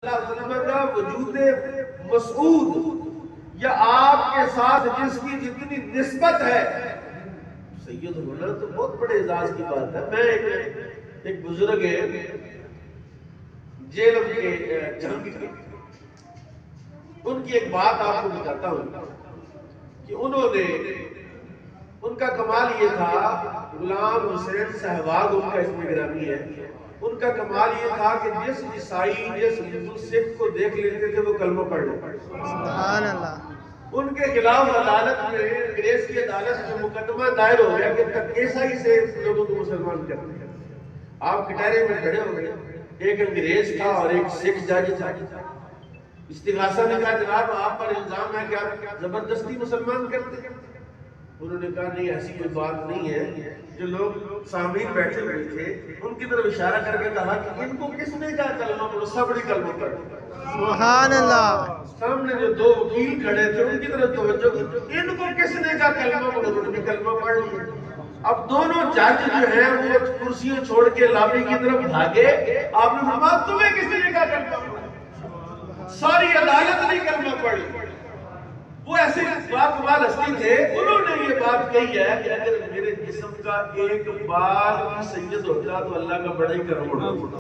اللہ علیہ وسلم کا وجود مسعود یا آپ کے ساتھ جس کی جتنی نسبت ہے سید ہونا تو بہت بڑے اعزاز کی بات ہے۔ میں ایک بزرگ ہے جیلم کے جنگ کے، ان کی ایک بات آپ کو بتاتا ہوں کہ انہوں نے، ان کا کمال یہ تھا، غلام حسین سہواگ ان کا اسم گرامی ہے، ان کا کمال یہ تھا کہ جس عیسائی جس ہندو سکھ کو دیکھ لیتے تھے وہ کلمہ پڑھ لیتے۔ سبحان اللہ۔ ان کے خلاف عدالت میں، انگریز کی عدالت میں مقدمہ دائر ہو گیا کہ عیسائی سے لوگوں کو مسلمان کرتے ہیں۔ آپ کٹہرے میں کھڑے ہو گئے، ایک انگریز تھا اور ایک سکھ جج تھا۔ استغاثہ نے کہا جناب آپ پر الزام ہے کہ آپ زبردستی مسلمان کرتے ہیں۔ انہوں نے کہا نہیں ایسی کوئی بات نہیں ہے۔ جو لوگ سامعین بیٹھے ہوئے تھے ان کی طرف اشارہ کر کے کہا کہ ان کو کس نے کہا کلمہ پڑھو، سب نے کلمہ پڑھو۔ سبحان اللہ۔ سامنے جو دو وکیل کھڑے تھے ان کی طرف توجہ کی، ان کو کس نے کہا کلمہ پڑھو، انہوں نے کلمہ پڑھ لیا۔ اب دونوں جج جو ہیں وہ کرسیوں چھوڑ کے لابی کی طرف بھاگے، آپ نے فرمایا تمہیں کس نے کہا کلمہ پڑھو؟ ساری عدالت نے کلمہ پڑھ لی۔ وہ ایسے باکمال ہستی تھے، انہوں نے یہ بات کہی ہے کہ اگر میرے جسم کا ایک بال سید ہوتا تو اللہ کا بڑا ہی کرم ہوتا۔